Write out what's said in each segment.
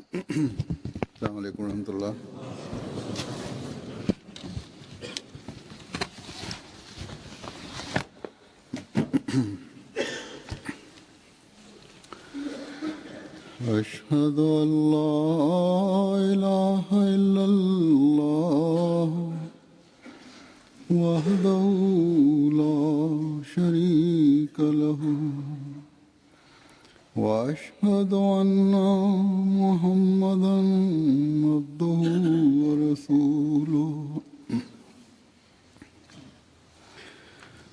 السلام عليكم ورحمة الله. أشهد أن لا إله إلا الله وحده لا شريك له وأشهد أن محمدا عبده ورسوله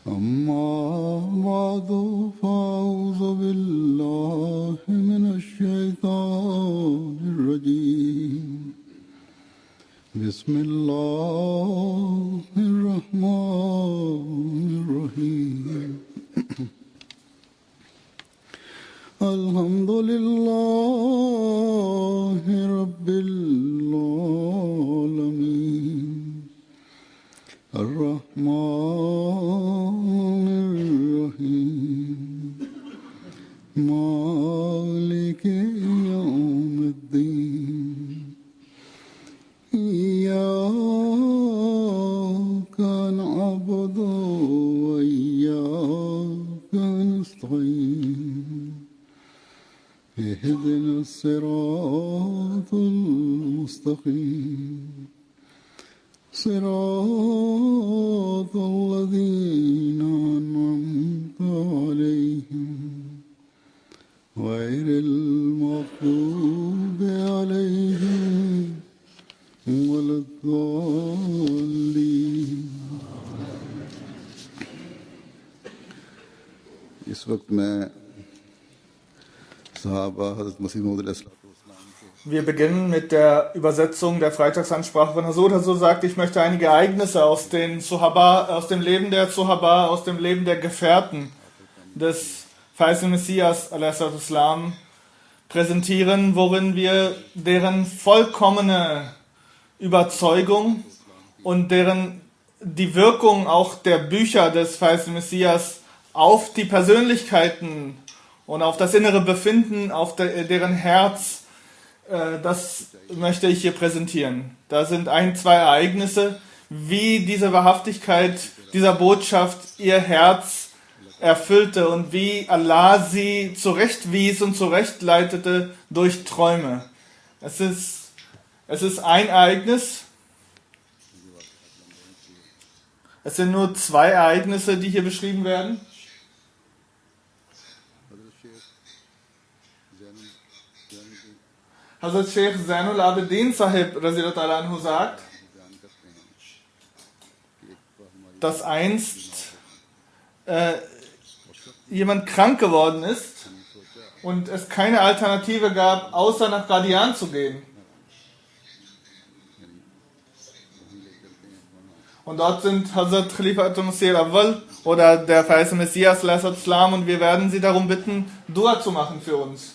أما بعد فأعوذ بالله من الشيطان الرجيم بسم الله الرحمن الرحيم الحمد لله رب العالمين الرحمن الرحيم مالك يوم الدين إياك نعبد وإياك نستعين اهدنا الصراط المستقيم صراط الذين أنعمت عليهم غير المغضوب عليهم ولا الضالين. इस वक्त मैं सहाबा हज़रत मसीह मौऊद अलैहिस्सलाम. Wir beginnen mit der Übersetzung der Freitagsansprache von Hazur. Hazur sagt, ich möchte einige Ereignisse aus den Zuhaba, aus dem Leben der Zuhaba, aus dem Leben der Gefährten des verheißenen Messias a.s. präsentieren, worin wir deren vollkommene Überzeugung und die Wirkung auch der Bücher des verheißenen Messias auf die Persönlichkeiten und auf das innere Befinden, auf deren Herz, das möchte ich hier präsentieren. Da sind zwei Ereignisse, wie diese Wahrhaftigkeit dieser Botschaft ihr Herz erfüllte und wie Allah sie zurechtwies und zurechtleitete durch Träume. Es ist ein Ereignis. Es sind nur zwei Ereignisse, die hier beschrieben werden. Hazrat Sheikh Zainul Abidin Sahib Radhiyallahu Ta'ala Anhu sagt, dass einst jemand krank geworden ist und es keine Alternative gab, außer nach Qadian zu gehen. Und dort sind Hazrat Khalifatul Masih Awwal oder der verheißene Messias Islam und wir werden sie darum bitten, Dua zu machen für uns.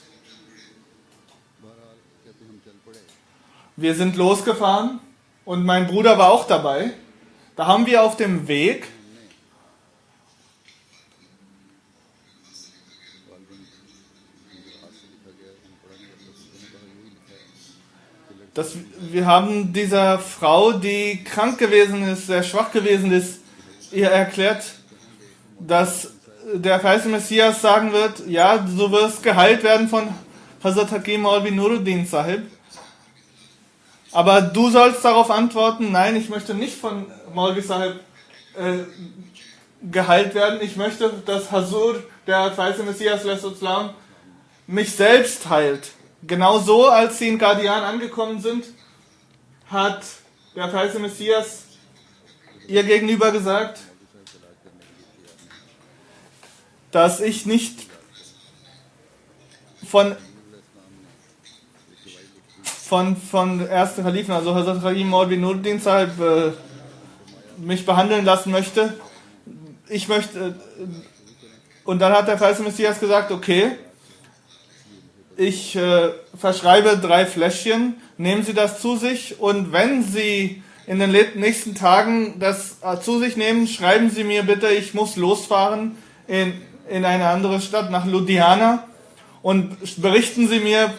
Wir sind losgefahren und mein Bruder war auch dabei. Da haben wir auf dem Weg wir haben dieser Frau, die krank gewesen ist, sehr schwach gewesen ist, ihr erklärt, dass der verheißene Messias sagen wird, ja, du wirst geheilt werden von Hazrat Hakim Maulvi Nuruddin Sahib. Aber du sollst darauf antworten, nein, ich möchte nicht von Maulvi Sahib geheilt werden. Ich möchte, dass Hazur, der verheißene Messias, mich selbst heilt. Genau so, als sie in Qadian angekommen sind, hat der verheißene Messias ihr gegenüber gesagt, dass ich nicht von ersten Khalifen, also Hazrat Hakim Maulvi Nuruddin Sahib, mich behandeln lassen möchte. Und dann hat der verheißene Messias gesagt, okay, ich verschreibe 3 Fläschchen, nehmen Sie das zu sich und wenn Sie in den nächsten Tagen das zu sich nehmen, schreiben Sie mir bitte, ich muss losfahren in eine andere Stadt, nach Ludhiana, und berichten Sie mir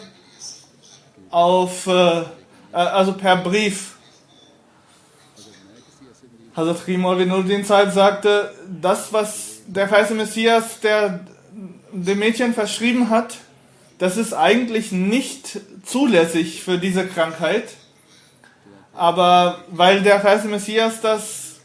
also per Brief. Hazrat Maulvi Nuruddin Sahib sagte, das, was der verheißene Messias dem Mädchen verschrieben hat, das ist eigentlich nicht zulässig für diese Krankheit. Aber weil der verheißene Messias das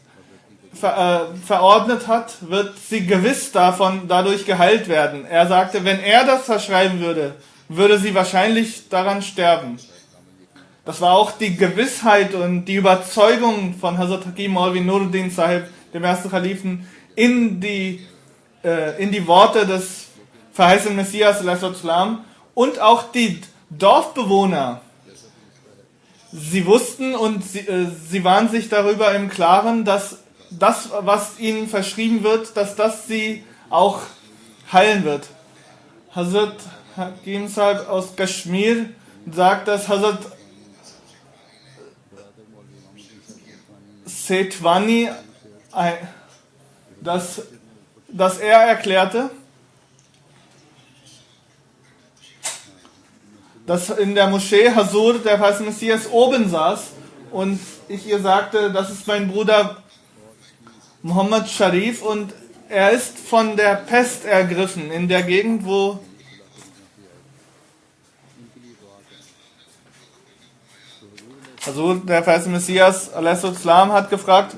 verordnet hat, wird sie gewiss dadurch geheilt werden. Er sagte, wenn er das verschreiben würde, würde sie wahrscheinlich daran sterben. Das war auch die Gewissheit und die Überzeugung von Hazrat Hakim Maulvi Nuruddin Sahib, dem ersten Khalifen, in die Worte des verheißenen Messias und auch die Dorfbewohner. Sie wussten und sie waren sich darüber im Klaren, dass das, was ihnen verschrieben wird, dass das sie auch heilen wird. Hazrat Hakim Sahib aus Kashmir sagt, dass Hazrat Sethwani, dass er erklärte, dass in der Moschee Hazur, der verheißene Messias, oben saß und ich ihr sagte, das ist mein Bruder Muhammad Sharif und er ist von der Pest ergriffen in der Gegend, wo Hazur, der verheißene Messias hat gefragt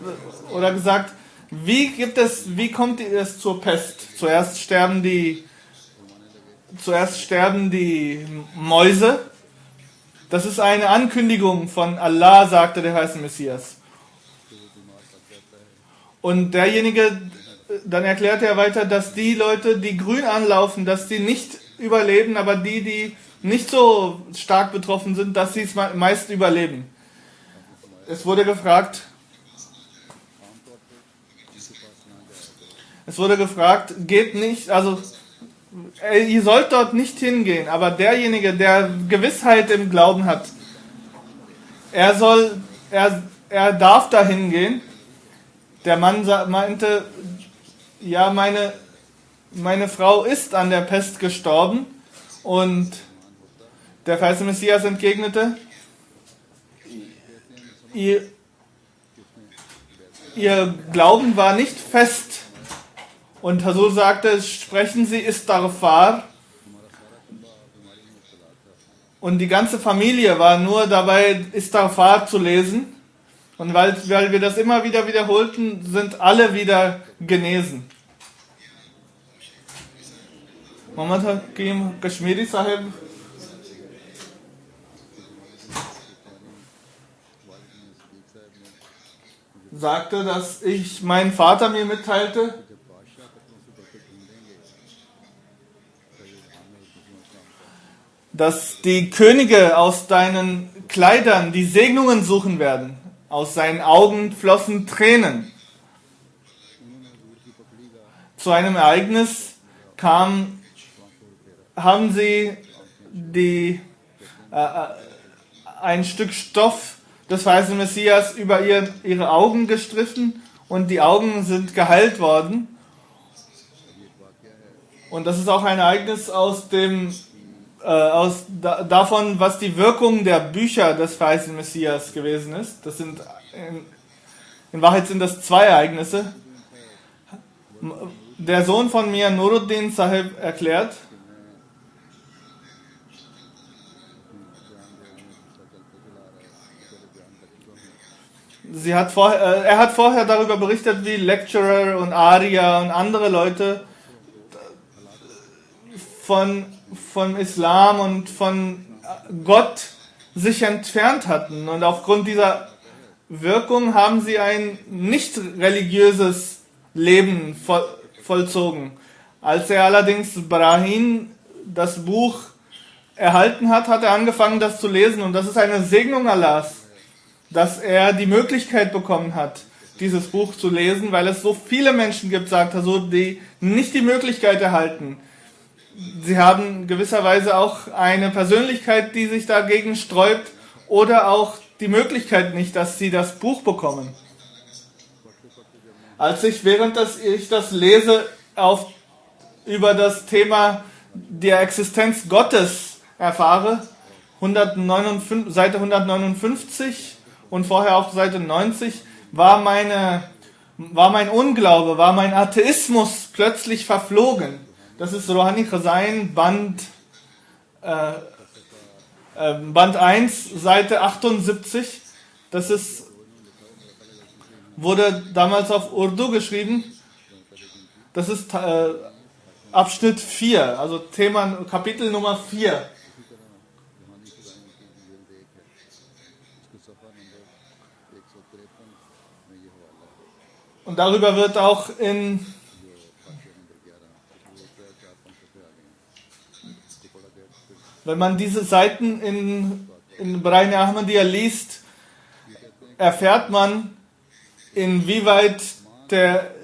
oder gesagt, wie kommt es zur Pest? Zuerst sterben die Mäuse. Das ist eine Ankündigung von Allah, sagte der verheißene Messias. Und dann erklärte er weiter, dass die Leute, die grün anlaufen, dass die nicht überleben, aber die nicht so stark betroffen sind, dass sie es meist überleben. Es wurde gefragt, geht nicht, also ihr sollt dort nicht hingehen, aber derjenige, der Gewissheit im Glauben hat, er darf da hingehen. Der Mann meinte, ja, meine Frau ist an der Pest gestorben und der verheißene Messias entgegnete, ihr Glauben war nicht fest. Und Hazur sagte, sprechen Sie Istighfar. Und die ganze Familie war nur dabei, Istighfar zu lesen. Und weil wir das immer wieder wiederholten, sind alle wieder genesen. Muhammad Hakim Kashmiri Sahib sagte, dass mein Vater mir mitteilte, dass die Könige aus deinen Kleidern die Segnungen suchen werden. Aus seinen Augen flossen Tränen. Zu einem Ereignis haben sie ein Stück Stoff des verheißenen Messias über ihre Augen gestrichen und die Augen sind geheilt worden. Und das ist auch ein Ereignis davon, was die Wirkung der Bücher des verheißenen Messias gewesen ist. In Wahrheit sind das zwei Ereignisse. Der Sohn von mir, Nuruddin Sahib, erklärt, er hat vorher darüber berichtet, wie Lecturer und Arya und andere Leute vom Islam und von Gott sich entfernt hatten. Und aufgrund dieser Wirkung haben sie ein nicht religiöses Leben vollzogen. Als er allerdings Brahim das Buch erhalten hat, hat er angefangen, das zu lesen. Und das ist eine Segnung Allahs, dass er die Möglichkeit bekommen hat, dieses Buch zu lesen, weil es so viele Menschen gibt, sagt er so, die nicht die Möglichkeit erhalten. Sie haben gewisserweise auch eine Persönlichkeit, die sich dagegen sträubt, oder auch die Möglichkeit nicht, dass sie das Buch bekommen. Während ich das lese, über das Thema der Existenz Gottes erfahre, Seite 159 und vorher auch Seite 90, war mein Unglaube, war mein Atheismus plötzlich verflogen. Das ist Rouhani Khazain, Band 1, Seite 78. Wurde damals auf Urdu geschrieben. Das ist Abschnitt 4, also Kapitel Nummer 4. Und darüber wird auch wenn man diese Seiten in Brahine Ahmadiyya liest, erfährt man, inwieweit der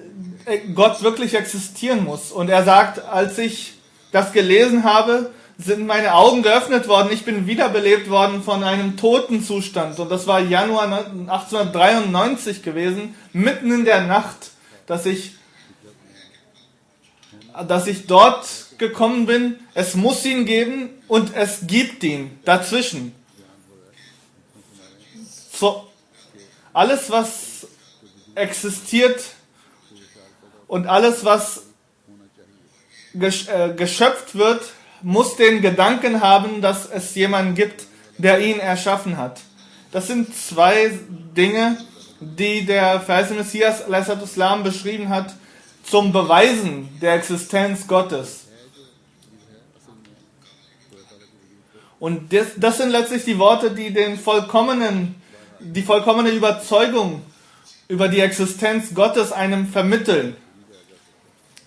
Gott wirklich existieren muss. Und er sagt, als ich das gelesen habe, sind meine Augen geöffnet worden. Ich bin wiederbelebt worden von einem Totenzustand. Und das war Januar 1893 gewesen, mitten in der Nacht, dass ich dort gekommen bin. Es muss ihn geben und es gibt ihn dazwischen. So, alles, was existiert und alles, was geschöpft wird, muss den Gedanken haben, dass es jemanden gibt, der ihn erschaffen hat. Das sind zwei Dinge, die der verheißene Messias a.s. beschrieben hat, zum Beweisen der Existenz Gottes. Und das sind letztlich die Worte, die die vollkommene Überzeugung über die Existenz Gottes einem vermitteln.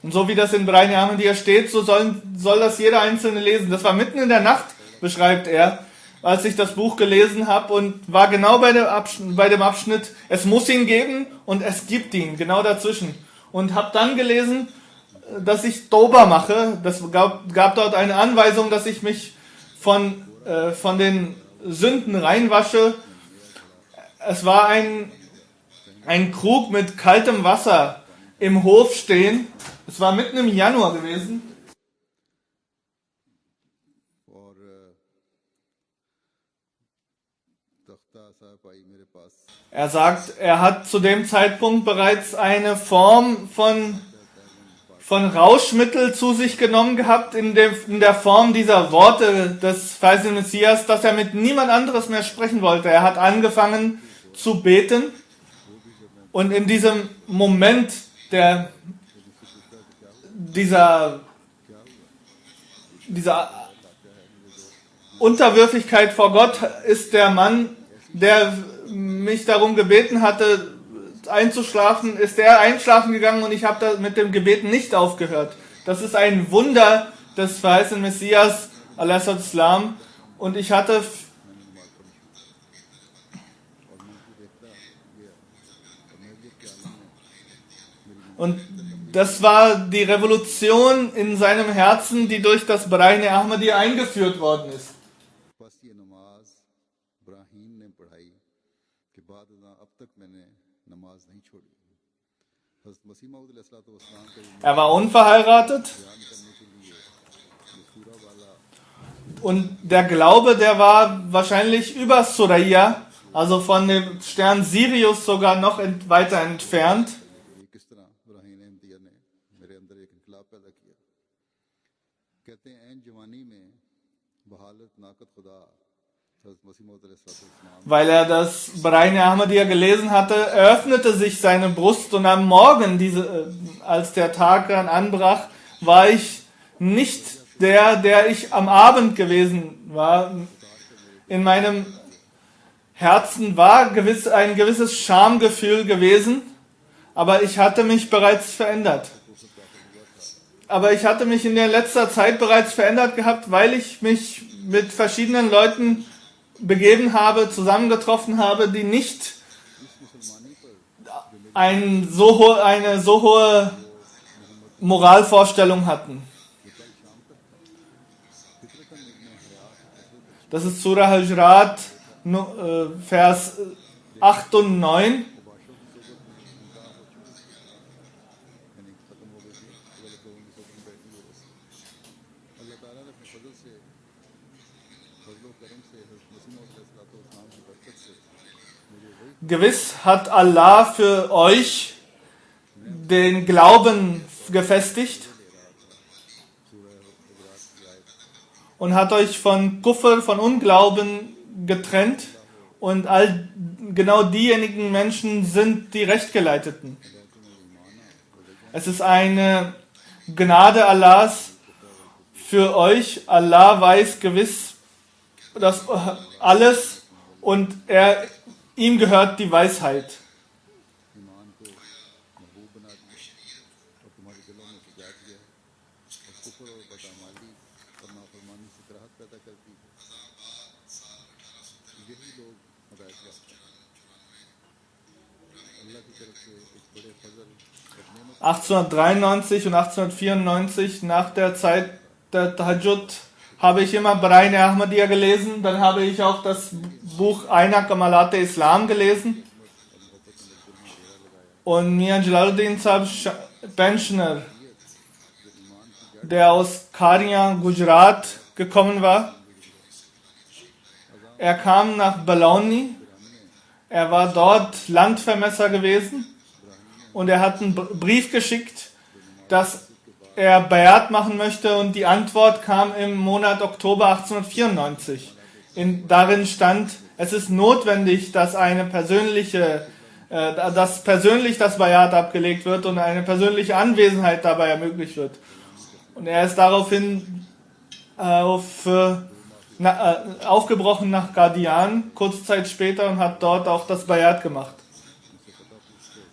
Und so wie das in Brahine Ahmadiyya steht, so soll das jeder Einzelne lesen. Das war mitten in der Nacht, beschreibt er, als ich das Buch gelesen habe und war genau bei dem Abschnitt, es muss ihn geben und es gibt ihn, genau dazwischen. Und habe dann gelesen, dass ich Toba mache. Das gab dort eine Anweisung, dass ich mich von den Sünden reinwasche. Es war ein Krug mit kaltem Wasser im Hof stehen. Es war mitten im Januar gewesen. Er sagt, er hat zu dem Zeitpunkt bereits eine Form von Rauschmittel zu sich genommen gehabt, in der Form dieser Worte des verheißenen Messias, dass er mit niemand anderes mehr sprechen wollte. Er hat angefangen zu beten und in diesem Moment dieser Unterwürfigkeit vor Gott ist der Mann, der mich darum gebeten hatte, einzuschlafen, ist er einschlafen gegangen und ich habe da mit dem Gebeten nicht aufgehört. Das ist ein Wunder des verheißenen Messias, a.s. Und ich hatte das war die Revolution in seinem Herzen, die durch das Brahine Ahmadiyya eingeführt worden ist. Er war unverheiratet und der Glaube, der war wahrscheinlich über Suraya, also von dem Stern Sirius sogar noch weiter entfernt. Weil er das Brahine Ahmadiyya gelesen hatte, öffnete sich seine Brust und am Morgen, als der Tag dann anbrach, war ich nicht der ich am Abend gewesen war. In meinem Herzen war ein gewisses Schamgefühl gewesen, aber ich hatte mich bereits verändert. Aber ich hatte mich in der letzter Zeit bereits verändert gehabt, weil ich mich mit verschiedenen Leuten begeben habe, zusammengetroffen habe, die nicht eine so hohe Moralvorstellung hatten. Das ist Surah Hujurat, Vers 8 und 9. gewiss hat Allah für euch den Glauben gefestigt und hat euch von Kufr, von Unglauben getrennt, und genau diejenigen Menschen sind die Rechtgeleiteten. Es ist eine Gnade Allahs für euch. Allah weiß gewiss das alles, und ihm gehört die Weisheit. (1893 und 1894) nach der Zeit der Tahajjud habe ich immer Barain Ahmadiyya gelesen. Dann habe ich auch das Buch Aina Kamalat Islam gelesen. Und Mian Jalaluddin Sahib Pensioner, der aus Karia, Gujarat gekommen war, er kam nach Balauni. Er war dort Landvermesser gewesen. Und er hat einen Brief geschickt, dass er Bayat machen möchte, und die Antwort kam im Monat Oktober 1894. Darin stand, es ist notwendig, dass persönlich das Bayat abgelegt wird und eine persönliche Anwesenheit dabei ermöglicht wird. Und er ist daraufhin aufgebrochen nach Qadian, kurze Zeit später, und hat dort auch das Bayat gemacht.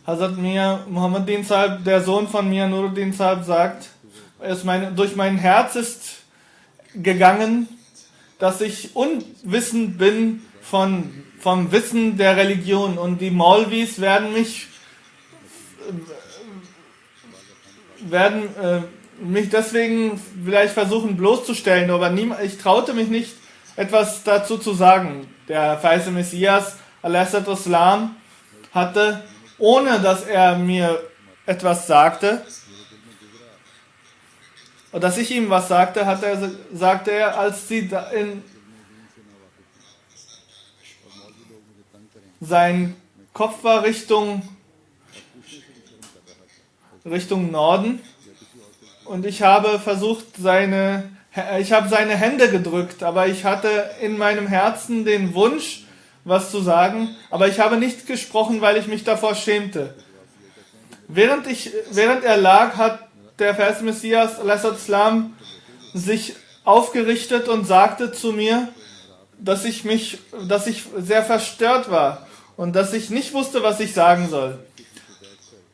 Hazrat Mir Muhammaddin Sahib, der Sohn von Mir Nuruddin Sahib, sagt, durch mein Herz ist gegangen, dass ich unwissend bin vom Wissen der Religion, und die Maulvis werden mich deswegen vielleicht versuchen bloßzustellen, aber ich traute mich nicht, etwas dazu zu sagen. Der verheißene Messias, Al-Islam, hatte, ohne dass er mir etwas sagte, und dass ich ihm was sagte, sagte er, als sie sein Kopf war Richtung Norden, und ich habe seine Hände gedrückt, aber ich hatte in meinem Herzen den Wunsch, was zu sagen, aber ich habe nicht gesprochen, weil ich mich davor schämte. Während er lag, hat der verheißene Messias Al-Islam sich aufgerichtet und sagte zu mir, dass ich sehr verstört war und dass ich nicht wusste, was ich sagen soll.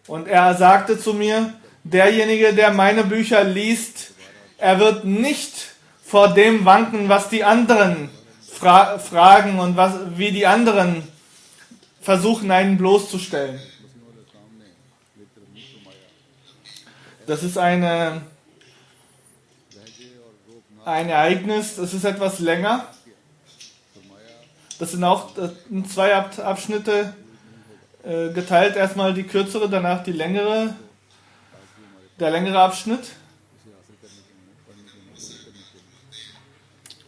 Und er sagte zu mir, derjenige, der meine Bücher liest, er wird nicht vor dem wanken, was die anderen fragen und wie die anderen versuchen, einen bloßzustellen. Das ist ein Ereignis, das ist etwas länger. Das sind auch in zwei Abschnitte geteilt. Erstmal die kürzere, danach der längere Abschnitt.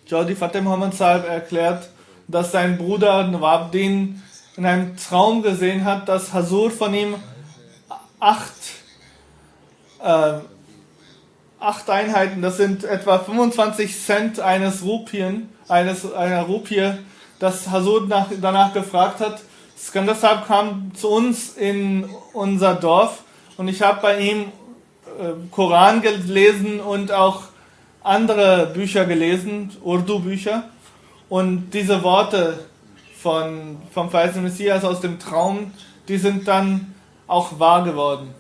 Jodi Fateh Muhammad Sahib erklärt, dass sein Bruder Nawabdin in einem Traum gesehen hat, dass Hazur von ihm 8 Einheiten, das sind etwa 25 Cent einer Rupie, dass Hazur danach gefragt hat. Skandar Sahib kam zu uns in unser Dorf, und ich habe bei ihm Koran gelesen und auch andere Bücher gelesen, Urdu-Bücher, und diese Worte vom verheißenen Messias aus dem Traum, die sind dann auch wahr geworden.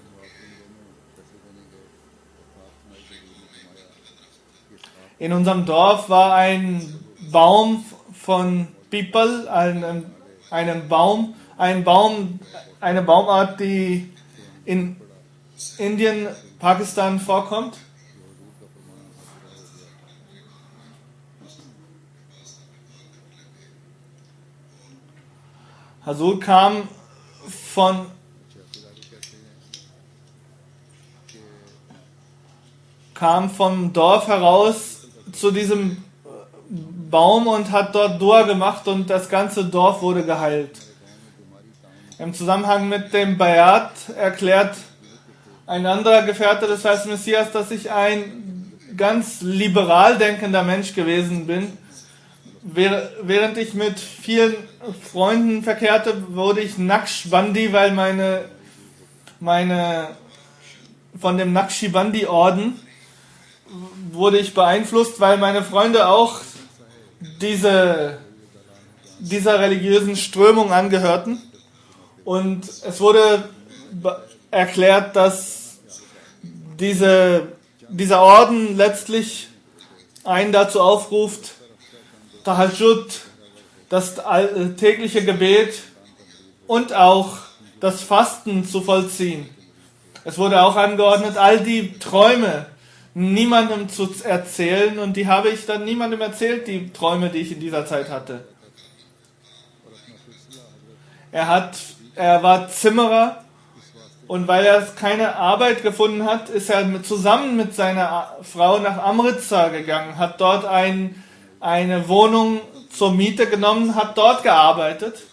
In unserem Dorf war ein Baum von Pipal, eine Baumart, die in Indien, Pakistan vorkommt. Hazur kam vom Dorf heraus zu diesem Baum und hat dort Dua gemacht, und das ganze Dorf wurde geheilt. Im Zusammenhang mit dem Bayat erklärt ein anderer Gefährte des Heißen Messias, dass ich ein ganz liberal denkender Mensch gewesen bin. Während ich mit vielen Freunden verkehrte, wurde ich Naqshbandi, weil meine von dem Naqshbandi-Orden wurde ich beeinflusst, weil meine Freunde auch dieser religiösen Strömung angehörten. Und es wurde erklärt, dass dieser Orden letztlich einen dazu aufruft, Tahajjud, das tägliche Gebet und auch das Fasten zu vollziehen. Es wurde auch angeordnet, all die Träume niemandem zu erzählen, und die habe ich dann niemandem erzählt, die Träume, die ich in dieser Zeit hatte. Er war Zimmerer, und weil er keine Arbeit gefunden hat, ist er zusammen mit seiner Frau nach Amritsar gegangen, hat dort eine Wohnung zur Miete genommen, hat dort gearbeitet.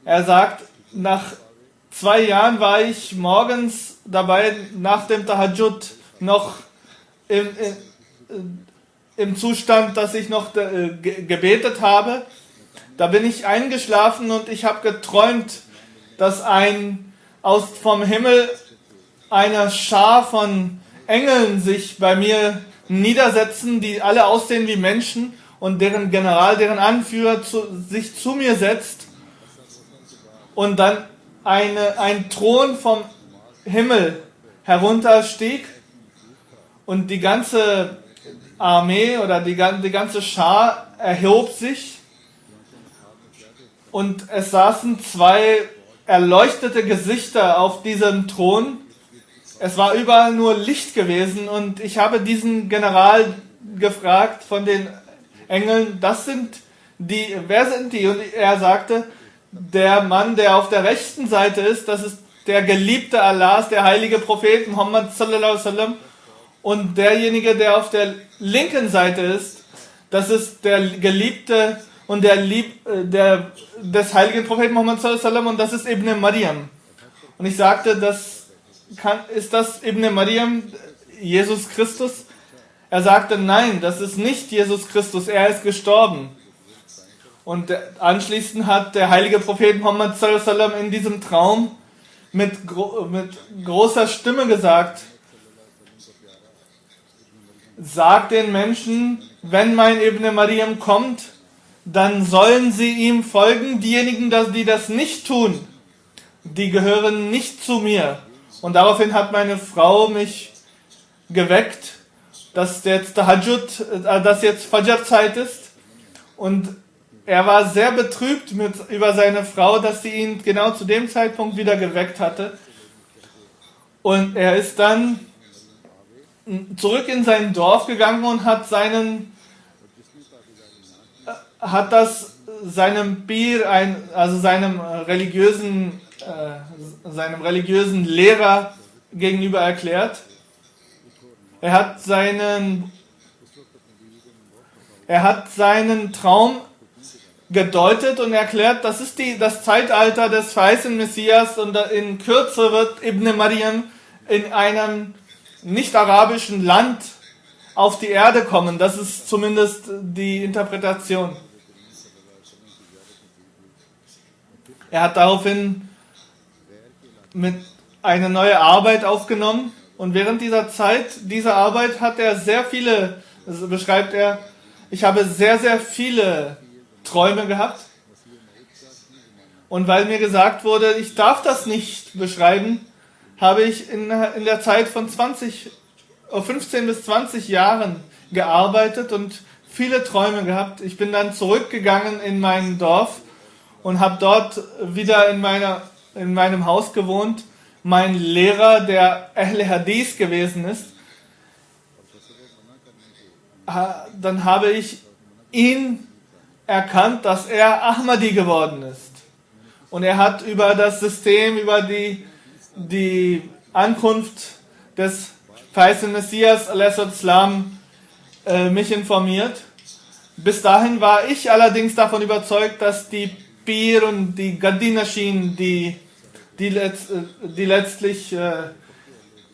Er sagt, nach 2 Jahren war ich morgens dabei, nach dem Tahajjud noch im Zustand, dass ich noch gebetet habe. Da bin ich eingeschlafen und ich habe geträumt, dass vom Himmel eine Schar von Engeln sich bei mir niedersetzen, die alle aussehen wie Menschen, und deren General, deren Anführer sich zu mir setzt und dann ein Thron vom Himmel herunterstieg und die ganze Armee oder die ganze Schar erhob sich und es saßen 2 erleuchtete Gesichter auf diesem Thron. Es war überall nur Licht gewesen, und ich habe diesen General gefragt von den Engeln, wer sind die? Und er sagte, der Mann, der auf der rechten Seite ist, das ist der Geliebte Allahs, der heilige Prophet Muhammad sallallahu alaihi wasallam, und derjenige, der auf der linken Seite ist, das ist der Geliebte und des heiligen Propheten Muhammad sallallahu alaihi wasallam, und das ist Ibn Maryam. Und ich sagte, ist das Ibn Maryam, Jesus Christus? Er sagte, nein, das ist nicht Jesus Christus, er ist gestorben. Und anschließend hat der heilige Prophet Muhammad sallallahu alaihi wasallam in diesem Traum mit großer Stimme gesagt, sag den Menschen, wenn mein Ibn Maryam kommt, dann sollen sie ihm folgen. Diejenigen, die das nicht tun, die gehören nicht zu mir. Und daraufhin hat meine Frau mich geweckt, dass jetzt Fajr-Zeit ist. Und er war sehr betrübt über seine Frau, dass sie ihn genau zu dem Zeitpunkt wieder geweckt hatte. Und er ist dann zurück in sein Dorf gegangen und hat seinem Pir, also seinem religiösen Lehrer gegenüber erklärt. Er hat seinen Traum gedeutet und erklärt, das ist das Zeitalter des verheißenen Messias, und in Kürze wird Ibn Maryam in einem nicht-arabischen Land auf die Erde kommen. Das ist zumindest die Interpretation. Er hat daraufhin eine neue Arbeit aufgenommen, und während dieser Arbeit hat er sehr viele, also beschreibt er, ich habe sehr, sehr viele Träume gehabt, und weil mir gesagt wurde, ich darf das nicht beschreiben, habe ich in der Zeit von 15 bis 20 Jahren gearbeitet und viele Träume gehabt. Ich bin dann zurückgegangen in mein Dorf und habe dort wieder in meinem Haus gewohnt. Mein Lehrer, der Ahl Hadith gewesen ist, dann habe ich ihn erkannt, dass er Ahmadi geworden ist. Und er hat über das System, über die Ankunft des verheißenen Messias al-Islam mich informiert. Bis dahin war ich allerdings davon überzeugt, dass die Pir und die Gaddi-Nashin, die letztlich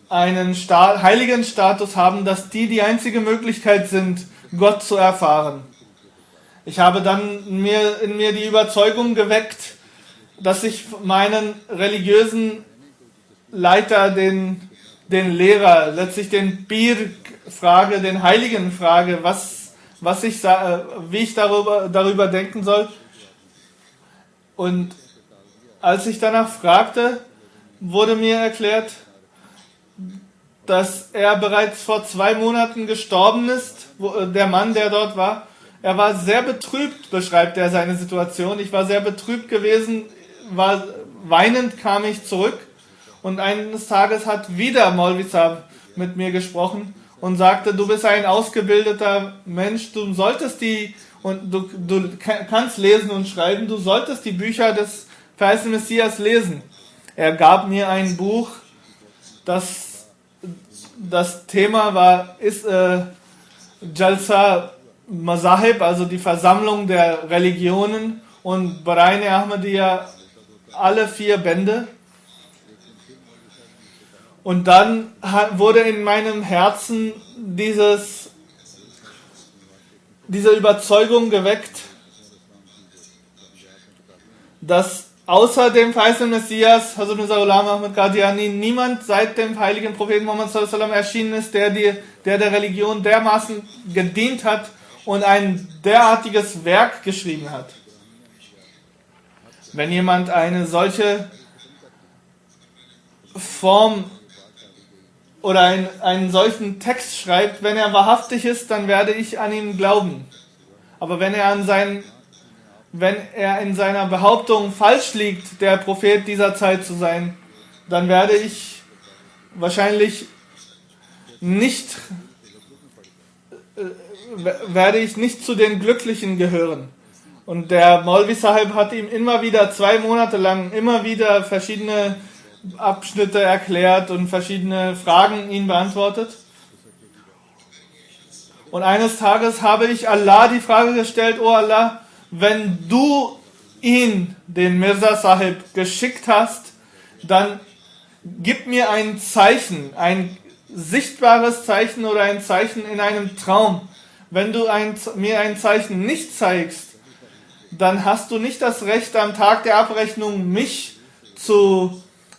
einen heiligen Status haben, dass die einzige Möglichkeit sind, Gott zu erfahren. Ich habe dann in mir die Überzeugung geweckt, dass ich meinen religiösen Leiter, den Lehrer, letztlich den Pir frage, den Heiligen frage, wie ich darüber denken soll. Und als ich danach fragte, wurde mir erklärt, dass er bereits vor 2 Monaten gestorben ist, der Mann, der dort war. Er war sehr betrübt, beschreibt er seine Situation. Ich war sehr betrübt gewesen, weinend kam ich zurück und eines Tages hat wieder Maulvi Sahib mit mir gesprochen und sagte, du bist ein ausgebildeter Mensch, du solltest du kannst lesen und schreiben, du solltest die Bücher des verheißenen Messias lesen. Er gab mir ein Buch, das Thema ist Jalsa Mazahib, also die Versammlung der Religionen, und Baraine Ahmadiyya, alle 4 Bände. Und dann wurde in meinem Herzen diese Überzeugung geweckt, dass außer dem verheißenen Messias, Hazrat Mirza Ghulam Ahmad Qadiani, niemand seit dem heiligen Propheten Muhammad sallallahu alaihi wasallam erschienen ist, der der Religion dermaßen gedient hat und ein derartiges Werk geschrieben hat. Wenn jemand eine solche Form oder einen solchen Text schreibt, wenn er wahrhaftig ist, dann werde ich an ihn glauben. Aber wenn er in seiner Behauptung falsch liegt, der Prophet dieser Zeit zu sein, dann werde ich wahrscheinlich nicht zu den Glücklichen gehören. Und der Maulvi Sahib hat ihm immer wieder 2 Monate lang immer wieder verschiedene Abschnitte erklärt und verschiedene Fragen ihn beantwortet. Und eines Tages habe ich Allah die Frage gestellt, oh Allah, wenn du den Mirza Sahib, geschickt hast, dann gib mir ein Zeichen, ein sichtbares Zeichen oder ein Zeichen in einem Traum. Wenn du mir ein Zeichen nicht zeigst, dann hast du nicht das Recht, am Tag der Abrechnung mich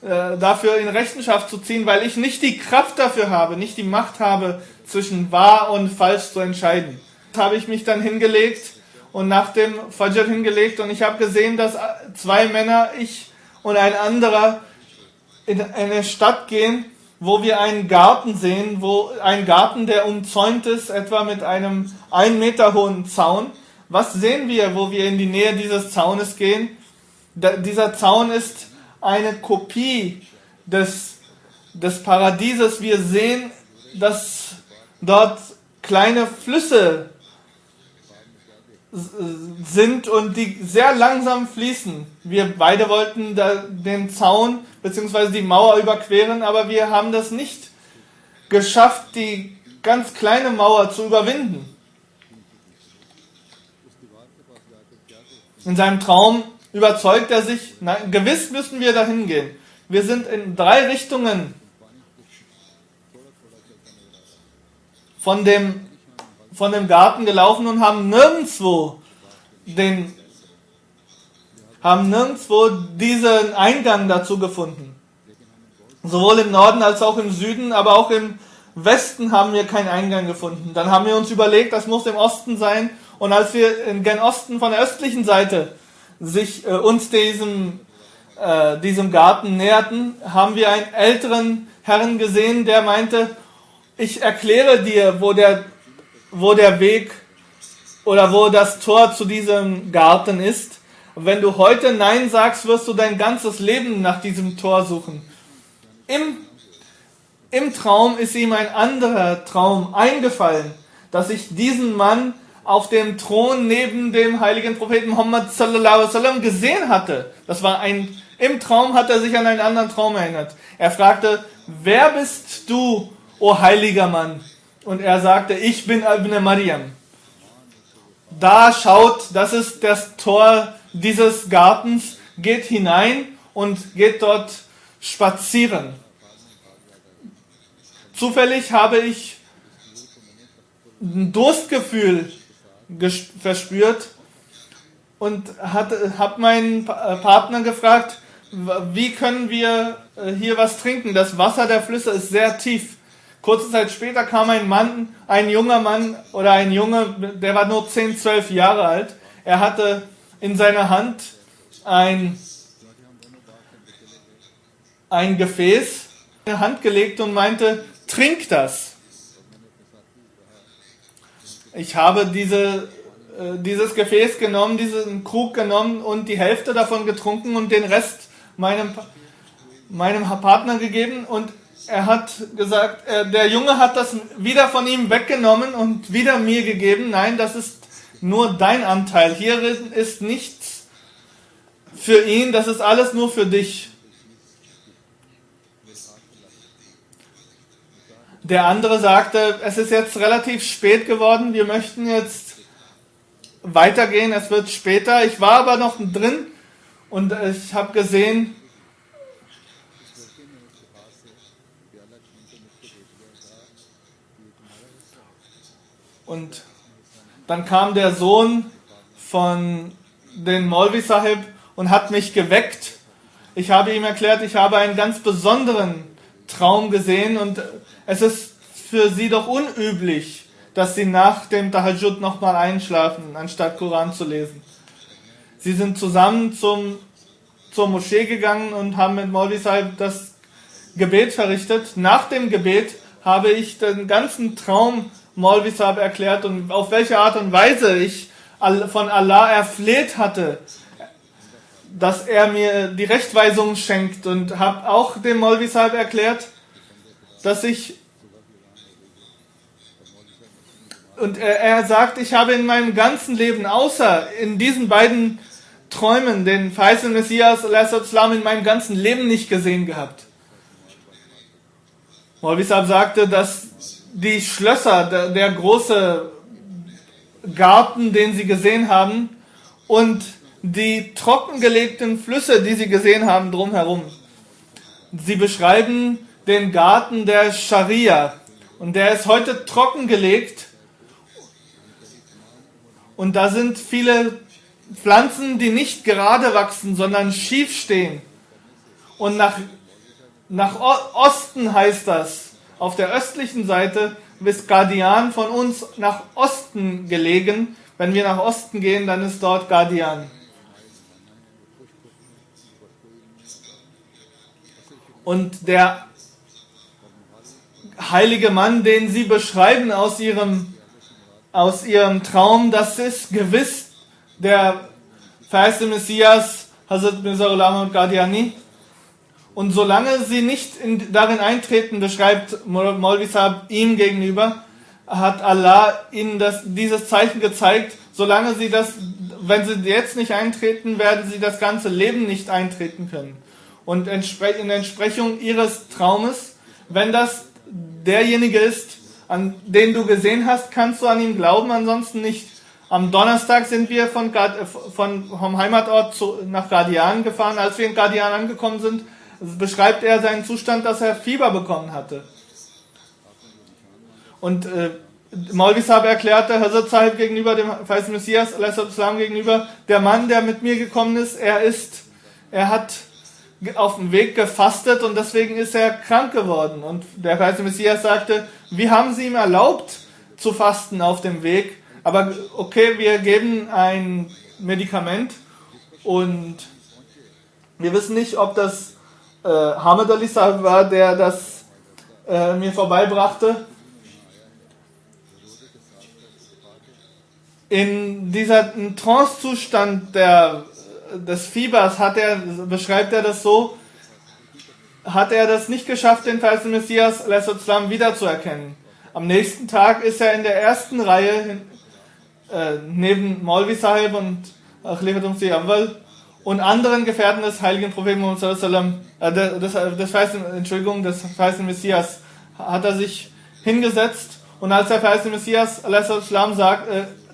dafür in Rechenschaft zu ziehen, weil ich nicht die Kraft dafür habe, nicht die Macht habe, zwischen wahr und falsch zu entscheiden. Da habe ich mich dann hingelegt und nach dem Fajr hingelegt und ich habe gesehen, dass 2 Männer, ich und ein anderer, in eine Stadt gehen, wo wir einen Garten sehen, ein Garten, der umzäunt ist, etwa mit einem 1 Meter hohen Zaun. Was sehen wir, wo wir in die Nähe dieses Zaunes gehen? Dieser Zaun ist eine Kopie des Paradieses. Wir sehen, dass dort kleine Flüsse sind und die sehr langsam fließen. Wir beide wollten den Zaun bzw. die Mauer überqueren, aber wir haben das nicht geschafft, die ganz kleine Mauer zu überwinden. In seinem Traum überzeugt er sich, nein, gewiss müssen wir dahin gehen. Wir sind in 3 Richtungen von dem Garten gelaufen und haben nirgendwo diesen Eingang dazu gefunden. Sowohl im Norden als auch im Süden, aber auch im Westen haben wir keinen Eingang gefunden. Dann haben wir uns überlegt, das muss im Osten sein. Und als wir in gen Osten von der östlichen Seite uns diesem Garten näherten, haben wir einen älteren Herrn gesehen, der meinte, ich erkläre dir, wo der Weg oder wo das Tor zu diesem Garten ist. Wenn du heute Nein sagst, wirst du dein ganzes Leben nach diesem Tor suchen. Im Traum ist ihm ein anderer Traum eingefallen, dass ich diesen Mann auf dem Thron neben dem heiligen Propheten Muhammad sallallahu alaihi wasallam gesehen hatte. Im Traum hat er sich an einen anderen Traum erinnert. Er fragte, wer bist du, o heiliger Mann? Und er sagte, ich bin Ibn Maryam. Das ist das Tor dieses Gartens, geht hinein und geht dort spazieren. Zufällig habe ich ein Durstgefühl verspürt und habe meinen Partner gefragt, wie können wir hier was trinken? Das Wasser der Flüsse ist sehr tief. Kurze Zeit später kam ein junger Mann oder ein Junge, der war nur 10, 12 Jahre alt. Er hatte in seiner Hand ein Gefäß in die Hand gelegt und meinte, trink das. Ich habe dieses Gefäß genommen, diesen Krug genommen und die Hälfte davon getrunken und den Rest meinem Partner gegeben, und er hat gesagt, der Junge hat das wieder von ihm weggenommen und wieder mir gegeben. Nein, das ist nur dein Anteil. Hierin ist nichts für ihn, das ist alles nur für dich. Der andere sagte, es ist jetzt relativ spät geworden, wir möchten jetzt weitergehen, es wird später. Ich war aber noch drin und ich habe gesehen, und dann kam der Sohn von den Maulvi Sahib und hat mich geweckt. Ich habe ihm erklärt, ich habe einen ganz besonderen Traum gesehen und es ist für sie doch unüblich, dass sie nach dem Tahajjud nochmal einschlafen, anstatt Koran zu lesen. Sie sind zusammen zur Moschee gegangen und haben mit Maulvi Sahib das Gebet verrichtet. Nach dem Gebet habe ich den ganzen Traum Maulvi Sahib erklärt und auf welche Art und Weise ich von Allah erfleht hatte, dass er mir die Rechtweisung schenkt, und habe auch dem Maulvi Sahib erklärt, dass er sagt, ich habe in meinem ganzen Leben, außer in diesen beiden Träumen, den verheißenen Messias in meinem ganzen Leben nicht gesehen gehabt. Maulvi Sahib sagte, dass die Schlösser, der große Garten, den sie gesehen haben, und die trockengelegten Flüsse, die sie gesehen haben drumherum. Sie beschreiben den Garten der Scharia, und der ist heute trockengelegt, und da sind viele Pflanzen, die nicht gerade wachsen, sondern schief stehen. Und nach Osten heißt das, auf der östlichen Seite ist Qadian von uns nach Osten gelegen. Wenn wir nach Osten gehen, dann ist dort Qadian. Und der heilige Mann, den sie beschreiben aus ihrem Traum, das ist gewiss der verheißene Messias, Hazrat Mirza Ghulam Ahmad Qadiani. Und solange sie nicht darin eintreten, beschreibt Maulvi Sahib ihm gegenüber, hat Allah ihnen dieses Zeichen gezeigt, solange wenn sie jetzt nicht eintreten, werden sie das ganze Leben nicht eintreten können. Und in Entsprechung ihres Traumes, wenn das derjenige ist, an den du gesehen hast, kannst du an ihn glauben, ansonsten nicht. Am Donnerstag sind wir vom Heimatort nach Qadian gefahren. Als wir in Qadian angekommen sind, beschreibt er seinen Zustand, dass er Fieber bekommen hatte. Und Maulvi Sahib erklärte Hazrat Sahib gegenüber, dem verheißenen Messias gegenüber, der Mann, der mit mir gekommen ist, er hat auf dem Weg gefastet und deswegen ist er krank geworden. Und der verheißene Messias sagte, wie haben Sie ihm erlaubt zu fasten auf dem Weg? Aber okay, wir geben ein Medikament, und wir wissen nicht, ob das Hamid Ali Sahib war, der das mir vorbeibrachte. In diesem Trance-Zustand des Fiebers beschreibt er das so, hat er das nicht geschafft, den verheißenen Messias wiederzuerkennen. Am nächsten Tag ist er in der ersten Reihe neben Maulvi Sahib und Khalifatul Masih Awwal und anderen Gefährten des heiligen Propheten Muhammad des verheißenen Messias, hat er sich hingesetzt, und als der verheißene Messias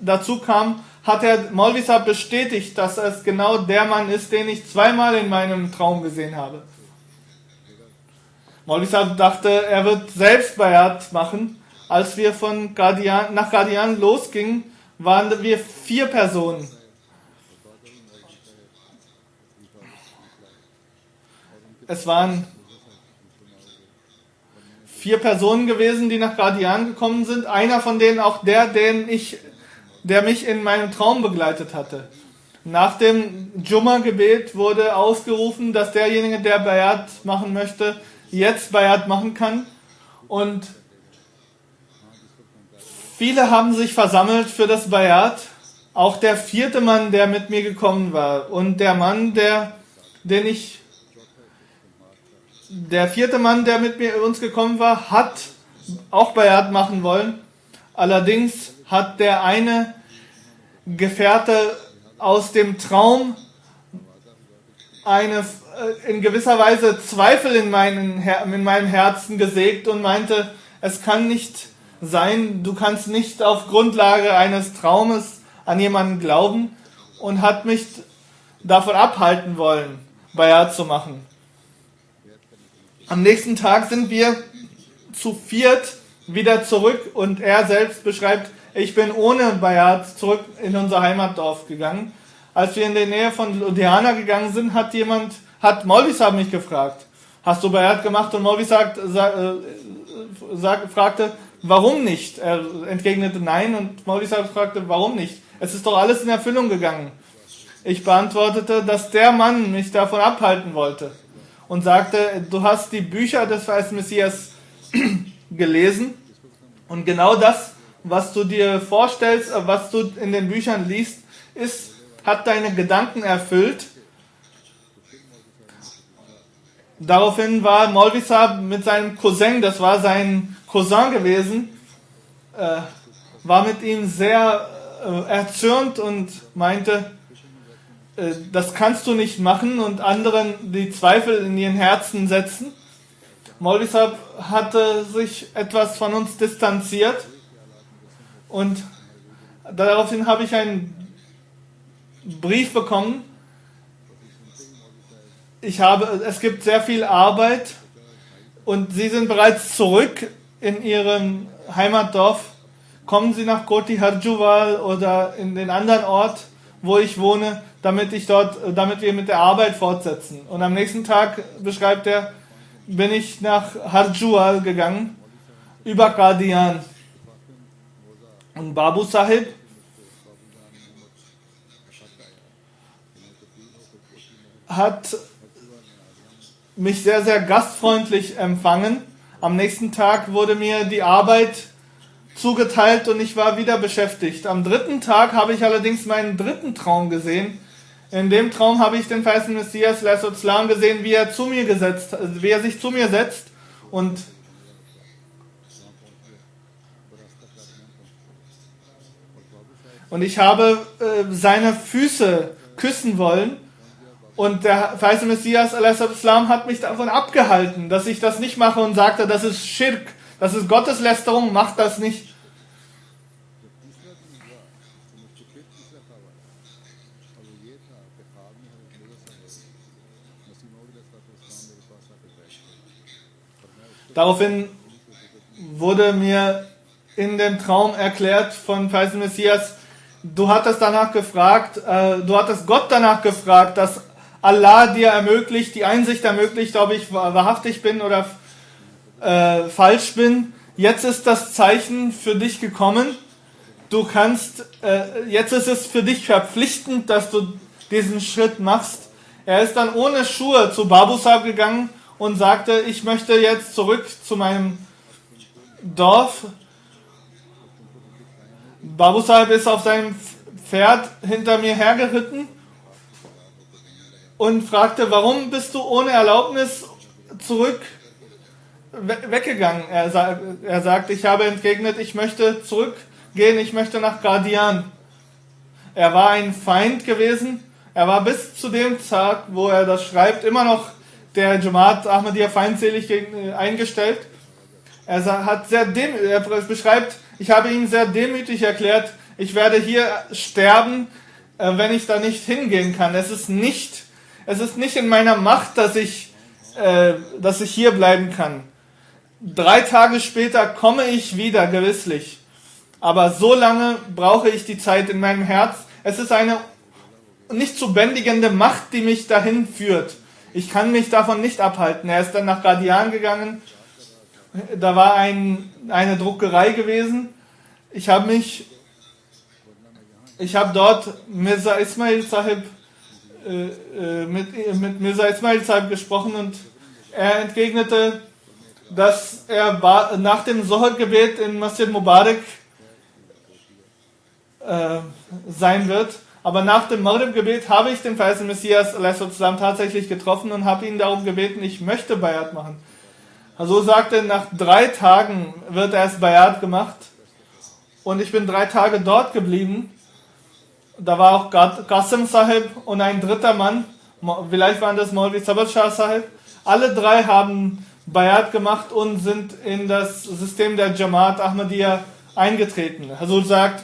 dazu kam, hat der Maulvi Sahib bestätigt, dass es genau der Mann ist, den ich zweimal in meinem Traum gesehen habe. Maulvi Sahib dachte, er wird selbst Bayat machen. Als wir nach Qadian losgingen, waren wir 4 Personen. Es waren 4 Personen gewesen, die nach Qadian gekommen sind. Einer von denen auch der mich in meinem Traum begleitet hatte. Nach dem Jumma-Gebet wurde ausgerufen, dass derjenige, der Bayat machen möchte, jetzt Bayat machen kann. Und viele haben sich versammelt für das Bayat. Auch der 4. Mann, der mit mir gekommen war. Und der Mann, der mit uns gekommen war, hat auch Bayat machen wollen. Allerdings hat der eine Gefährte aus dem Traum in gewisser Weise Zweifel in meinem Herzen gesägt und meinte, es kann nicht sein, du kannst nicht auf Grundlage eines Traumes an jemanden glauben, und hat mich davon abhalten wollen, Bayat zu machen. Am nächsten Tag sind wir zu 4 wieder zurück und er selbst beschreibt, ich bin ohne Bayat zurück in unser Heimatdorf gegangen. Als wir in die Nähe von Ludhiana gegangen sind, hat Maulvi Sahib mich gefragt, hast du Bayat gemacht? Und Maulvi fragte, warum nicht? Er entgegnete nein und Maulvi Sahib fragte, warum nicht? Es ist doch alles in Erfüllung gegangen. Ich beantwortete, dass der Mann mich davon abhalten wollte und sagte, du hast die Bücher des verheißenen Messias gelesen und genau das, was du dir vorstellst, was du in den Büchern liest, hat deine Gedanken erfüllt. Daraufhin war Maulvi Sahib mit seinem Cousin, das war sein Cousin gewesen, war mit ihm sehr erzürnt und meinte, das kannst du nicht machen und anderen die Zweifel in ihren Herzen setzen. Maulvi Sahib hatte sich etwas von uns distanziert und daraufhin habe ich einen Brief bekommen. Es gibt sehr viel Arbeit und Sie sind bereits zurück in Ihrem Heimatdorf. Kommen Sie nach Koti Harjuwal oder in den anderen Ort, wo ich wohne, damit wir mit der Arbeit fortsetzen. Und am nächsten Tag, beschreibt er, bin ich nach Harjuwal gegangen, über Qadian. Und Babu Sahib hat mich sehr, sehr gastfreundlich empfangen. Am nächsten Tag wurde mir die Arbeit zugeteilt und ich war wieder beschäftigt. Am 3. Tag habe ich allerdings meinen 3. Traum gesehen. In dem Traum habe ich den verheißenen Messias Islam gesehen, wie er sich zu mir setzt und ich habe seine Füße küssen wollen. Und der verheißene Messias Islam hat mich davon abgehalten, dass ich das nicht mache und sagte, das ist Schirk, das ist Gotteslästerung, macht das nicht. Daraufhin wurde mir in dem Traum erklärt von verheißenen Messias, du hattest Gott danach gefragt, dass Allah dir die Einsicht ermöglicht, ob ich wahrhaftig bin oder falsch bin. Jetzt ist das Zeichen für dich gekommen. Jetzt ist es für dich verpflichtend, dass du diesen Schritt machst. Er ist dann ohne Schuhe zu Babu Sahib gegangen und sagte, ich möchte jetzt zurück zu meinem Dorf. Babu Sahib ist auf seinem Pferd hinter mir hergeritten und fragte, warum bist du ohne Erlaubnis weggegangen? Er sagt, ich habe entgegnet, ich möchte zurückgehen, ich möchte nach Qadian. Er war ein Feind gewesen. Er war bis zu dem Tag, wo er das schreibt, immer noch der Jamaat Ahmadiyya feindselig eingestellt. Er beschreibt, ich habe ihm sehr demütig erklärt, ich werde hier sterben, wenn ich da nicht hingehen kann. Es ist nicht in meiner Macht, dass ich hier bleiben kann. 3 Tage später komme ich wieder, gewisslich. Aber so lange brauche ich die Zeit in meinem Herz. Es ist eine nicht zu bändigende Macht, die mich dahin führt. Ich kann mich davon nicht abhalten. Er ist dann nach Qadian gegangen. Da war eine Druckerei gewesen. Ich habe dort Mirza Ismail Sahib mit Mirza Ismail Sahib gesprochen und er entgegnete, dass er nach dem Zohar-Gebet in Masjid Mubarak sein wird. Aber nach dem Maghrib-Gebet habe ich den verheißenen Messias tatsächlich getroffen und habe ihn darum gebeten, ich möchte Bayat machen. Also sagte, nach 3 Tagen wird erst Bayat gemacht und ich bin 3 Tage dort geblieben. Da war auch Qasim Sahib und ein dritter Mann, vielleicht waren das Maulvi Sabar Shah Sahib. Alle 3 haben Bayat gemacht und sind in das System der Jamaat Ahmadiyya eingetreten. Hazur sagt,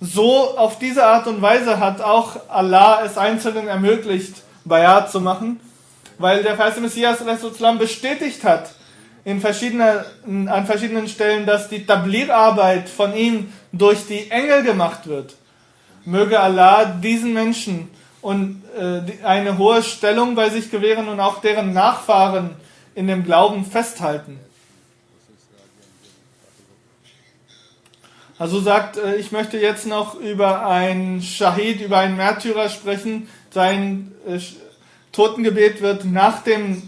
so auf diese Art und Weise hat auch Allah es Einzelnen ermöglicht, Bayat zu machen, weil der verheißene Messias bestätigt hat an verschiedenen Stellen, dass die Tabligh-Arbeit von ihm durch die Engel gemacht wird. Möge Allah diesen Menschen eine hohe Stellung bei sich gewähren und auch deren Nachfahren in dem Glauben festhalten. Also sagt, ich möchte jetzt noch über einen Shahid, über einen Märtyrer sprechen. Sein Totengebet wird nach dem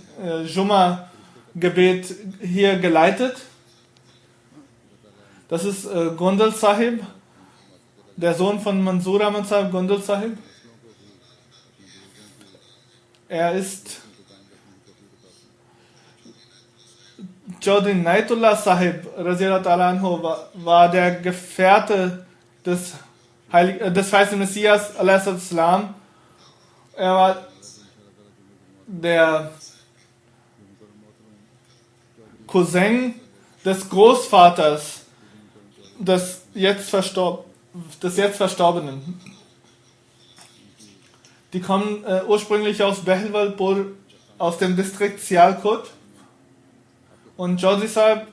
Jumma-Gebet hier geleitet. Das ist Gondal Sahib, der Sohn von Mansur Ahmad Sahib, Gondal Sahib. Er ist Chaudhry Naitullah Sahib war der Gefährte des verheißenen Messias a.s. Er war der Cousin des Großvaters des jetzt Verstorbenen. Die kommen ursprünglich aus Behlwalpur, aus dem Distrikt Sialkot. Und Chaudhry Sahib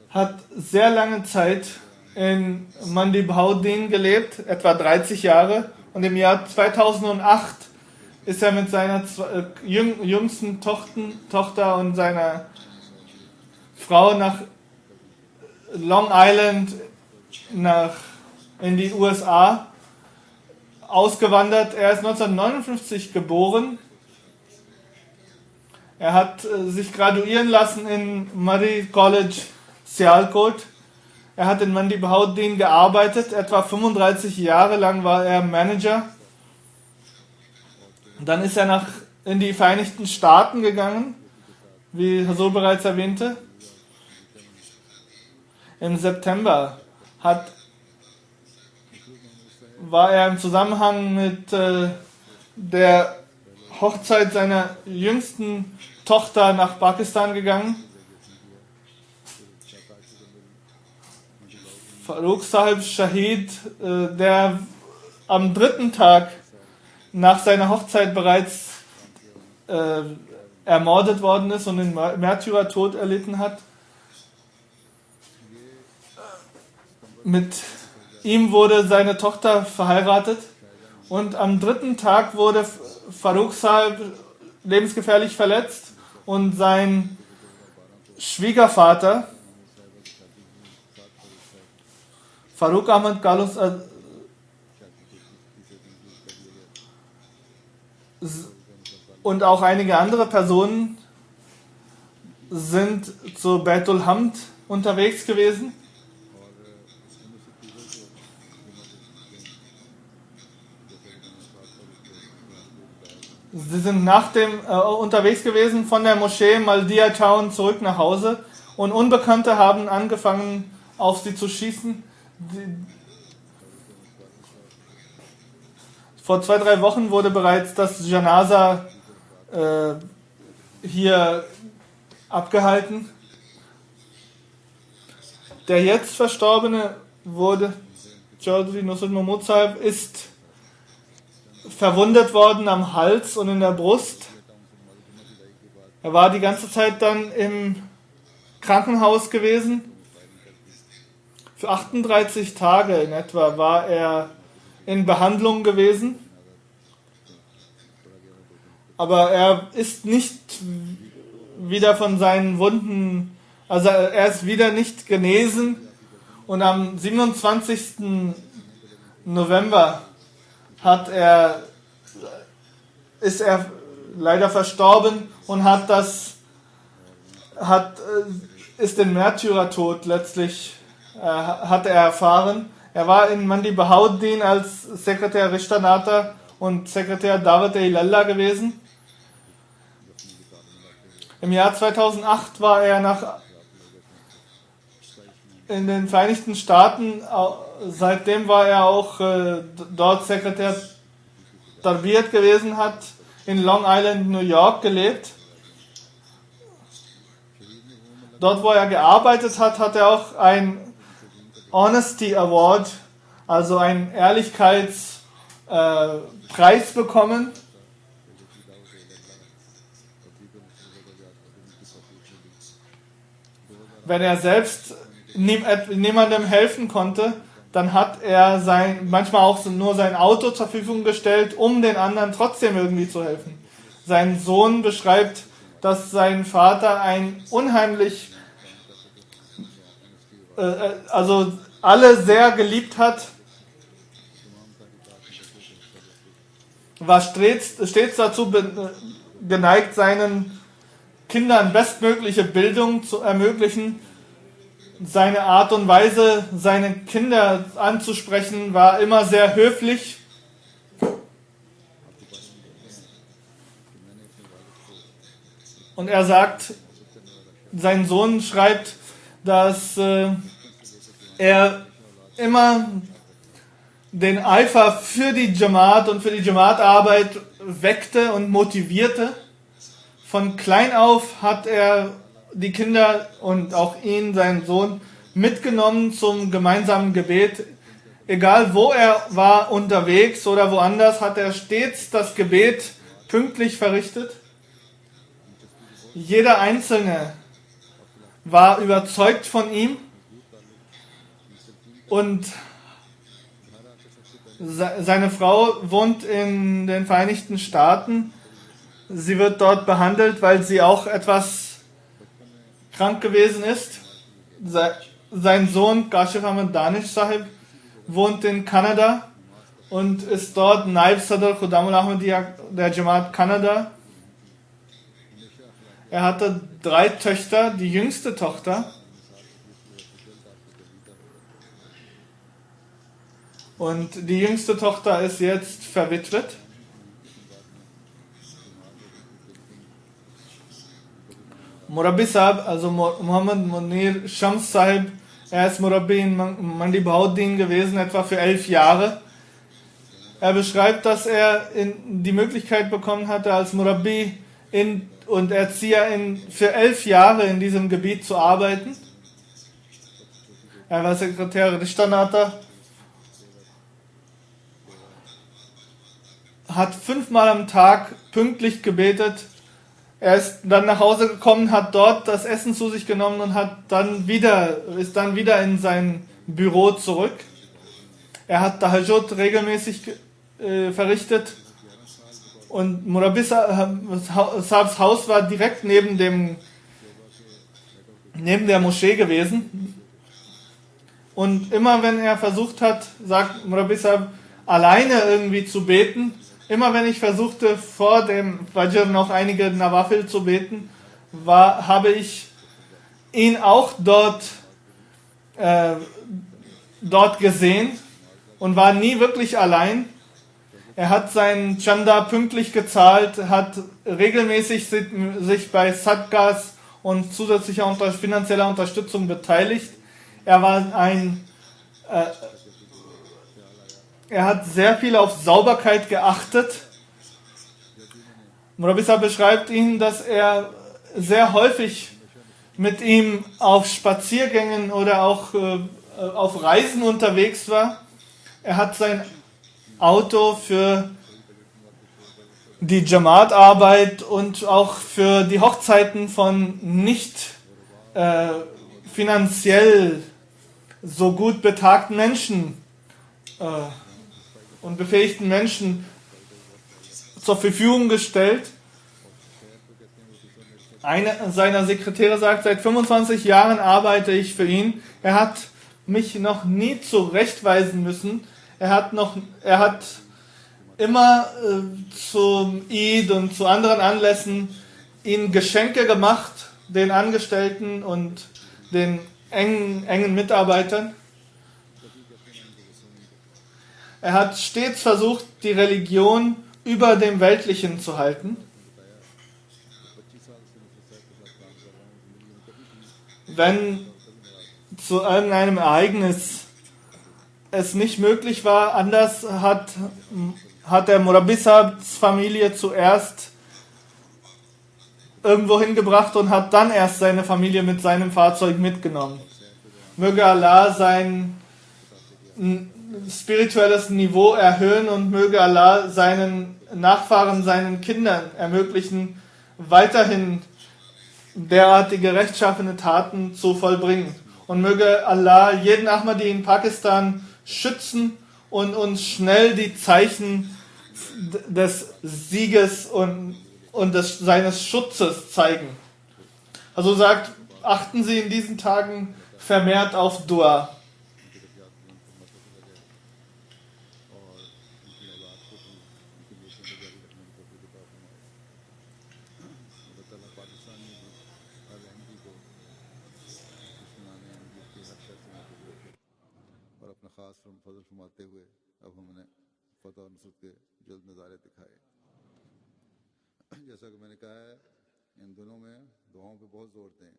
hat sehr lange Zeit in Mandi Bahauddin gelebt, etwa 30 Jahre. Und im Jahr 2008 ist er mit seiner jüngsten Tochter und seiner Frau nach Long Island in die USA ausgewandert. Er ist 1959 geboren. Er hat sich graduieren lassen in Murray College, Sialkot. Er hat in Mandi Bahauddin gearbeitet. Etwa 35 Jahre lang war er Manager. Dann ist er in die Vereinigten Staaten gegangen, wie Hazur bereits erwähnte. Im September war er im Zusammenhang mit der Hochzeit seiner jüngsten Tochter nach Pakistan gegangen. Farooq Sahib Shahid, der am 3. Tag nach seiner Hochzeit bereits ermordet worden ist und den Märtyrertod erlitten hat. Mit ihm wurde seine Tochter verheiratet und am 3. Tag wurde Farooq Sahib lebensgefährlich verletzt und sein Schwiegervater Farooq Ahmad Kalus und auch einige andere Personen sind zu Baitul Hamd unterwegs gewesen. Sie sind unterwegs gewesen von der Moschee Maldia Town zurück nach Hause und Unbekannte haben angefangen auf sie zu schießen. Vor 2-3 Wochen wurde bereits das Janaza hier abgehalten. Der jetzt Verstorbene wurde. Chaudhry Nusrat Mahmud Sahib ist verwundet worden am Hals und in der Brust. Er war die ganze Zeit dann im Krankenhaus gewesen. Für 38 Tage in etwa war er in Behandlung gewesen. Aber er ist nicht wieder von seinen Wunden, also er ist wieder nicht genesen. Und am 27. November ist er leider verstorben und ist den Märtyrertod letztlich hat er erfahren. Er war in Mandi Bahauddin als Sekretär Rishta Nata und Sekretär Dawat-e-Ilallah gewesen. Im Jahr 2008 war er in den Vereinigten Staaten, seitdem war er auch dort Sekretär Tarbiyat gewesen, hat in Long Island, New York gelebt. Dort, wo er gearbeitet hat, hat er auch ein Honesty Award, also einen Ehrlichkeitspreis bekommen. Wenn er selbst niemandem helfen konnte, dann hat er manchmal auch nur sein Auto zur Verfügung gestellt, um den anderen trotzdem irgendwie zu helfen. Sein Sohn beschreibt, dass sein Vater ein unheimlich, also alle sehr geliebt hat, war stets dazu geneigt, seinen Kindern bestmögliche Bildung zu ermöglichen. Seine Art und Weise, seine Kinder anzusprechen, war immer sehr höflich. Und er sagt, sein Sohn schreibt, dass er immer den Eifer für die Jamaat und für die Jamaat-Arbeit weckte und motivierte. Von klein auf hat er die Kinder und auch ihn, seinen Sohn, mitgenommen zum gemeinsamen Gebet. Egal wo er war, unterwegs oder woanders, hat er stets das Gebet pünktlich verrichtet. Jeder Einzelne war überzeugt von ihm und seine Frau wohnt in den Vereinigten Staaten. Sie wird dort behandelt, weil sie auch etwas krank gewesen ist. Sein Sohn Kashif Ahmad Danish Sahib wohnt in Kanada und ist dort Naib Sadr Khudamul Ahmadiyya der Jamaat Kanada. Er hatte 3 Töchter, die jüngste Tochter. Und die jüngste Tochter ist jetzt verwitwet. Murabbi Sahib, also Muhammad Munir Shams Sahib, er ist Murabbi in Mandi Bahauddin gewesen, etwa für 11 Jahre. Er beschreibt, dass er die Möglichkeit bekommen hatte, als Murabbi und Erzieher für 11 Jahre in diesem Gebiet zu arbeiten. Er war Sekretär Rishta Nata, hat 5-mal am Tag pünktlich gebetet. Er ist dann nach Hause gekommen, hat dort das Essen zu sich genommen und ist dann wieder in sein Büro zurück. Er hat Tahajjud regelmäßig verrichtet und Murabbi Sahabs Haus war direkt neben der Moschee gewesen. Und immer wenn er versucht hat, sagt Murabbi Sahab, alleine irgendwie zu beten, immer wenn ich versuchte, vor dem Fajr noch einige Nawafil zu beten, habe ich ihn auch dort gesehen und war nie wirklich allein. Er hat seinen Chanda pünktlich gezahlt, hat regelmäßig sich bei Sadqas und zusätzlicher finanzieller Unterstützung beteiligt. Er hat sehr viel auf Sauberkeit geachtet. Murabbi Sahib beschreibt ihn, dass er sehr häufig mit ihm auf Spaziergängen oder auch auf Reisen unterwegs war. Er hat sein Auto für die Jamaat-Arbeit und auch für die Hochzeiten von nicht finanziell so gut betagten Menschen und befähigten Menschen zur Verfügung gestellt. Einer seiner Sekretäre sagt, seit 25 Jahren arbeite ich für ihn. Er hat mich noch nie zurechtweisen müssen. Er hat immer zum Eid und zu anderen Anlässen ihnen Geschenke gemacht, den Angestellten und den engen Mitarbeitern. Er hat stets versucht, die Religion über dem Weltlichen zu halten. Wenn zu irgendeinem Ereignis es nicht möglich war, anders hat der Murabbi-Sahibs Familie zuerst irgendwo hingebracht und hat dann erst seine Familie mit seinem Fahrzeug mitgenommen. Möge Allah sein spirituelles Niveau erhöhen und möge Allah seinen Nachfahren, seinen Kindern ermöglichen, weiterhin derartige rechtschaffene Taten zu vollbringen. Und möge Allah jeden Ahmadi in Pakistan schützen und uns schnell die Zeichen des Sieges und seines Schutzes zeigen. Also sagt, achten Sie in diesen Tagen vermehrt auf Dua. फजल फरमाते हुए अब हमने फतह और नुसरत के जल्द नज़ारे दिखाए। जैसा कि मैंने कहा है, इन दिनों में दुआओं पे बहुत जोर दें।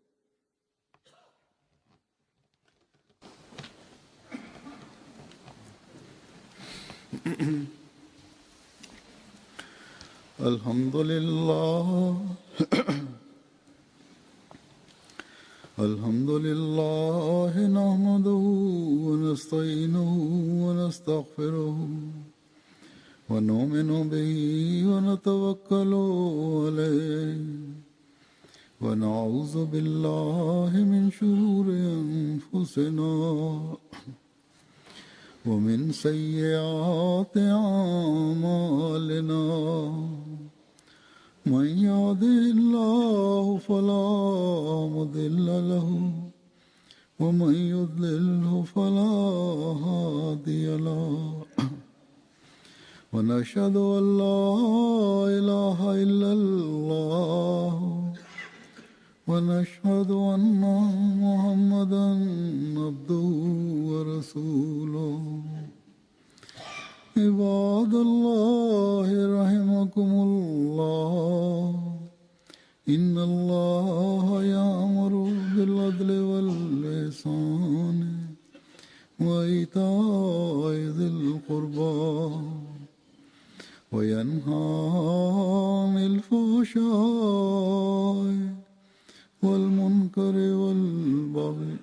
अल्हम्दुलिल्लाह अल्हम्दुलिल्लाह नहमदुहु व नस्तईनुहु व नस्तगफिरुहु व नुमिनु बिही व नतवक्कलु अलैहि व नऊज़ु बिल्लाहि मिन शुरूरि अनफुसिना व मिन सय्यिआति अमालिना من يهده الله فلا مضل له ومن يضلله فلا هادي له ونشهد أن لا إله إلا الله ونشهد أن محمدا عبده ورسوله عباد الله رحمكم الله إن الله يأمر بالعدل والإحسان وإيتاء ذي القربى وينهى عن الفحشاء والمنكر والبغي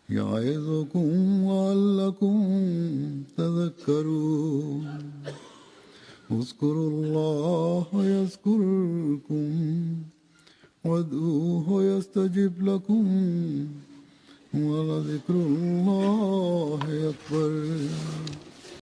يعظكم لعلكم تذكرون اذكروا الله يذكركم وادعوه يستجب لكم ولذكر الله أكبر